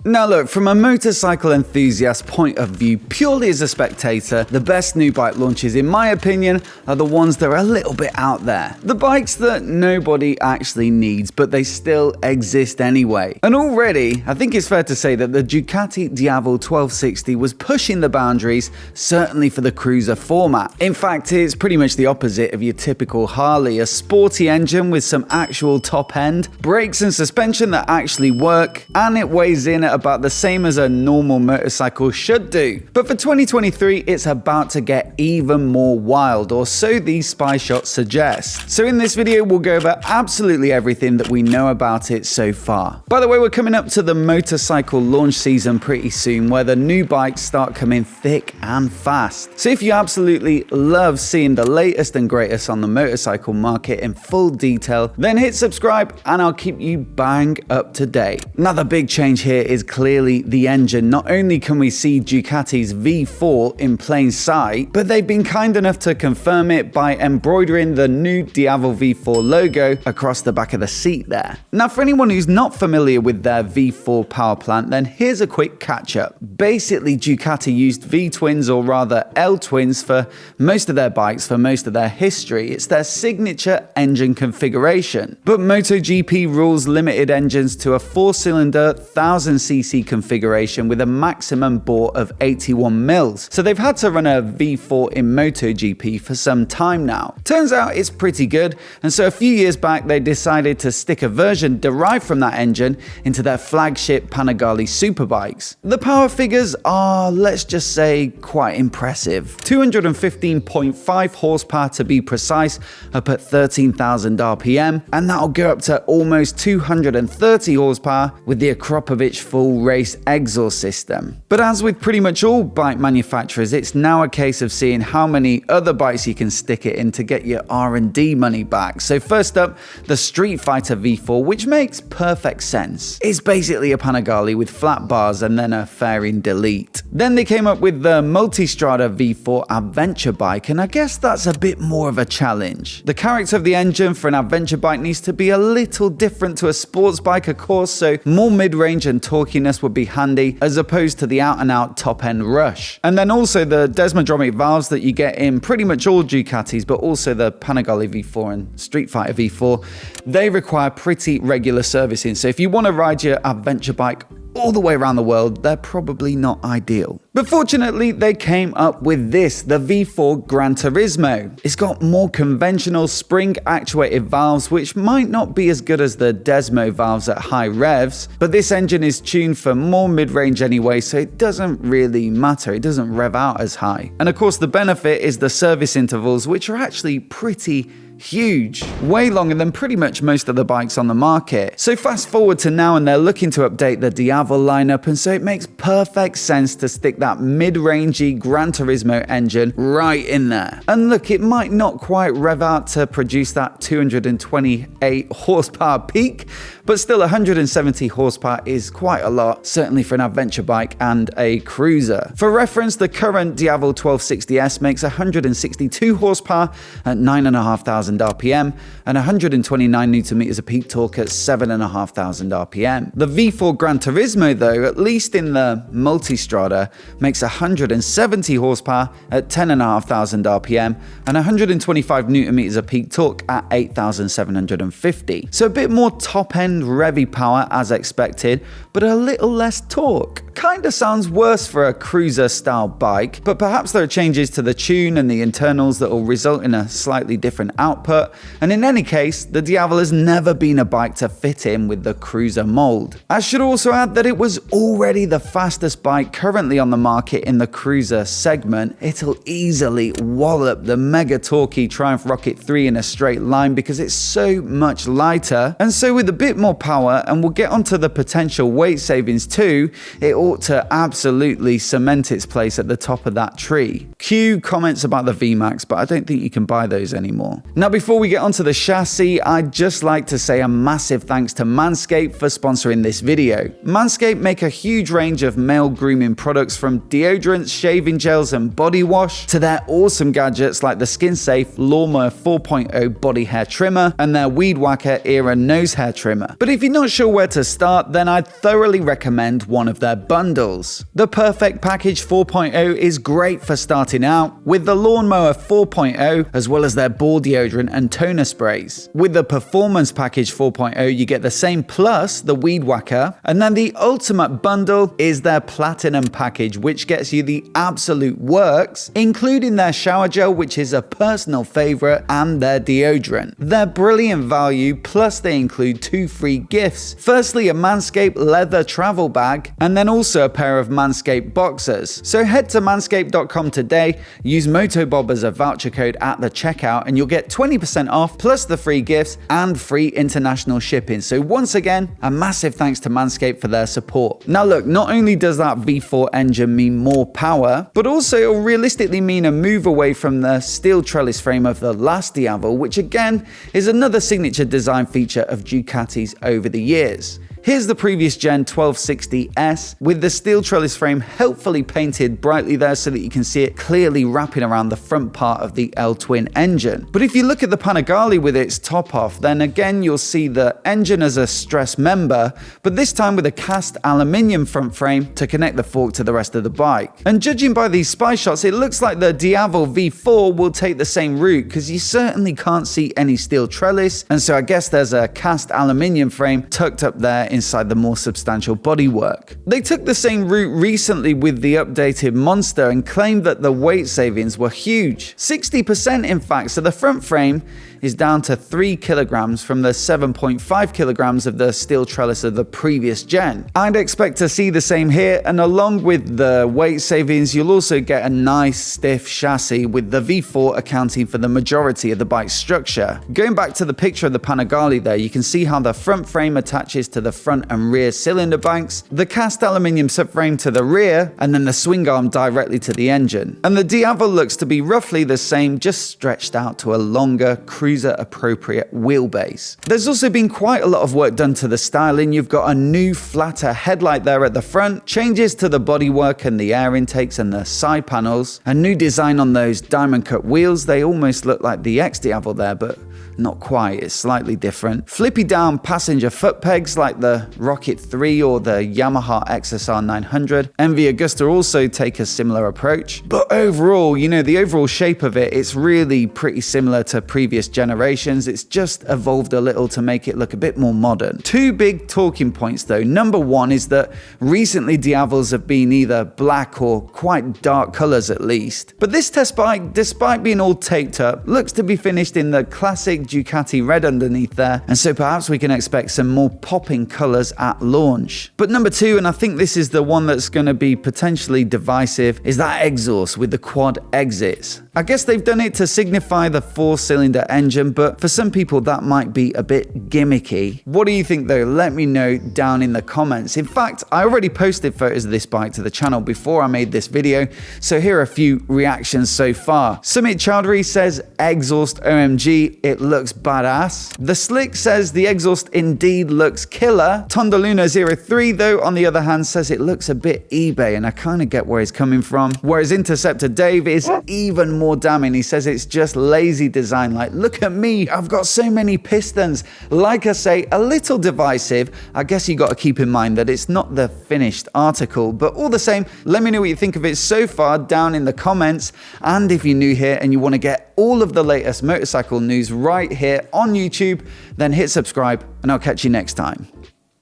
Now look, from a motorcycle enthusiast point of view, purely as a spectator, the best new bike launches in my opinion are the ones that are a little bit out there. The bikes that nobody actually needs, but they still exist anyway. And already, I think it's fair to say that the Ducati Diavel 1260 was pushing the boundaries, certainly for the cruiser format. In fact, it's pretty much the opposite of your typical Harley, a sporty engine with some actual top end, brakes and suspension that actually work, and it weighs in at about the same as a normal motorcycle should do. But for 2023, it's about to get even more wild, or so these spy shots suggest. So in this video, we'll go over absolutely everything that we know about it so far. By the way, we're coming up to the motorcycle launch season pretty soon, where the new bikes start coming thick and fast. So if you absolutely love seeing the latest and greatest on the motorcycle market in full detail, then hit subscribe and I'll keep you bang up to date. Another big change here is clearly the engine. Not only can we see Ducati's V4 in plain sight, but they've been kind enough to confirm it by embroidering the new Diavel V4 logo across the back of the seat there. Now, for anyone who's not familiar with their V4 power plant, then here's a quick catch up. Basically, Ducati used V-twins, or rather L-twins, for most of their bikes for most of their history. It's their signature engine configuration. But MotoGP rules limited engines to a 4-cylinder 1000cc configuration with a maximum bore of 81 mils. So they've had to run a V4 in MotoGP for some time now. Turns out it's pretty good, and so a few years back they decided to stick a version derived from that engine into their flagship Panigale superbikes. The power figures are, let's just say, quite impressive. 215.5 horsepower to be precise, up at 13,000 RPM, and that'll go up to almost 230 horsepower with the Akropovich full race exhaust system. But as with pretty much all bike manufacturers, it's now a case of seeing how many other bikes you can stick it in to get your R&D money back. So first up, the Street Fighter V4, which makes perfect sense. It's basically a Panigale with flat bars and then a fairing delete. Then they came up with the Multistrada V4 adventure bike, and I guess that's a bit more of a challenge. The character of the engine for an adventure bike needs to be a little different to a sports bike, of course, so more mid-range and torquiness would be handy as opposed to the out-and-out top-end rush. And then also the desmodromic valves that you get in pretty much all Ducatis, but also the Panigale V4 and Street Fighter V4, they require pretty regular servicing. So if you want to ride your adventure bike all the way around the world, they're probably not ideal. But fortunately, they came up with this, the V4 Gran Turismo. It's got more conventional spring-actuated valves, which might not be as good as the Desmo valves at high revs, but this engine is tuned for more mid-range anyway, so it doesn't really matter. It doesn't rev out as high. And of course, the benefit is the service intervals, which are actually pretty huge, way longer than pretty much most of the bikes on the market. So fast forward to now, and they're looking to update the Diavel lineup, and so it makes perfect sense to stick that mid-rangey Gran Turismo engine right in there. And look, it might not quite rev out to produce that 228 horsepower peak, but still 170 horsepower is quite a lot, certainly for an adventure bike and a cruiser. For reference, the current Diavel 1260S makes 162 horsepower at 9,500 RPM and 129 Newton meters of peak torque at 7,500 RPM. The V4 Gran Turismo, though, at least in the Multistrada, makes 170 horsepower at 10,500 RPM and 125 Newton meters of peak torque at 8,750. So a bit more top-end revvy power as expected, but a little less torque. Kinda sounds worse for a cruiser-style bike, but perhaps there are changes to the tune and the internals that will result in a slightly different output, and in any case, the Diavel has never been a bike to fit in with the cruiser mold. I should also add that it was already the fastest bike currently on the market in the cruiser segment. It'll easily wallop the mega torquey Triumph Rocket 3 in a straight line because it's so much lighter, and so with a bit more power, and we'll get onto the potential weight savings too, it will ought to absolutely cement its place at the top of that tree. Q comments about the VMAX, but I don't think you can buy those anymore. Now, before we get onto the chassis, I'd just like to say a massive thanks to Manscaped for sponsoring this video. Manscaped make a huge range of male grooming products, from deodorants, shaving gels, and body wash to their awesome gadgets like the skin-safe Lawnmower 4.0 body hair trimmer and their Weed Whacker Era nose hair trimmer. But if you're not sure where to start, then I'd thoroughly recommend one of their bundles. The Perfect Package 4.0 is great for starting out, with the Lawnmower 4.0 as well as their ball deodorant and toner sprays. With the Performance Package 4.0, you get the same plus the Weed Whacker, and then the ultimate bundle is their Platinum Package, which gets you the absolute works, including their shower gel, which is a personal favorite, and their deodorant. They're brilliant value, plus they include 2 free gifts. Firstly, a Manscaped leather travel bag, and then also a pair of Manscaped boxers. So head to manscaped.com today, use MOTOBOB as a voucher code at the checkout, and you'll get 20% off, plus the free gifts and free international shipping. So once again, a massive thanks to Manscaped for their support. Now look, not only does that V4 engine mean more power, but also it'll realistically mean a move away from the steel trellis frame of the last Diavel, which again is another signature design feature of Ducati's over the years. Here's the previous gen 1260S with the steel trellis frame helpfully painted brightly there so that you can see it clearly wrapping around the front part of the L-twin engine. But if you look at the Panigale with its top off, then again you'll see the engine as a stress member, but this time with a cast aluminium front frame to connect the fork to the rest of the bike. And judging by these spy shots, it looks like the Diavel V4 will take the same route, because you certainly can't see any steel trellis, and so I guess there's a cast aluminium frame tucked up there inside the more substantial bodywork. They took the same route recently with the updated Monster and claimed that the weight savings were huge. 60% in fact, so the front frame is down to 3 kilograms from the 7.5 kilograms of the steel trellis of the previous gen. I'd expect to see the same here, and along with the weight savings, you'll also get a nice stiff chassis, with the V4 accounting for the majority of the bike's structure. Going back to the picture of the Panigale there, you can see how the front frame attaches to the front and rear cylinder banks, the cast aluminium subframe to the rear, and then the swing arm directly to the engine. And the Diavel looks to be roughly the same, just stretched out to a longer, cruiser-appropriate wheelbase. There's also been quite a lot of work done to the styling. You've got a new, flatter headlight there at the front, changes to the bodywork and the air intakes and the side panels, a new design on those diamond cut wheels. They almost look like the X-Diavel there, but not quite, it's slightly different. Flippy down passenger foot pegs like the Rocket 3 or the Yamaha XSR 900. MV Agusta also take a similar approach. But overall, you know, the overall shape of it's really pretty similar to previous generations. It's just evolved a little to make it look a bit more modern. 2 big talking points though. Number one is that recently Diavels have been either black or quite dark colors at least. But this test bike, despite being all taped up, looks to be finished in the classic Ducati red underneath there, and so perhaps we can expect some more popping colors at launch. But number 2, and I think this is the one that's going to be potentially divisive, is that exhaust with the quad exits. I guess they've done it to signify the 4-cylinder engine, but for some people that might be a bit gimmicky. What do you think though? Let me know down in the comments. In fact, I already posted photos of this bike to the channel before I made this video, so here are a few reactions so far. Sumit Chowdhury says, exhaust OMG, it looks badass. The Slick says the exhaust indeed looks killer. Tondaluna03 though, on the other hand, says it looks a bit eBay, and I kind of get where he's coming from. Whereas Interceptor Dave is even more damning. He says it's just lazy design, like look at me, I've got so many pistons. Like I say, a little divisive. I guess you got to keep in mind that it's not the finished article, but all the same, let me know what you think of it so far down in the comments. And if you're new here and you want to get all of the latest motorcycle news right here on YouTube, then hit subscribe and I'll catch you next time.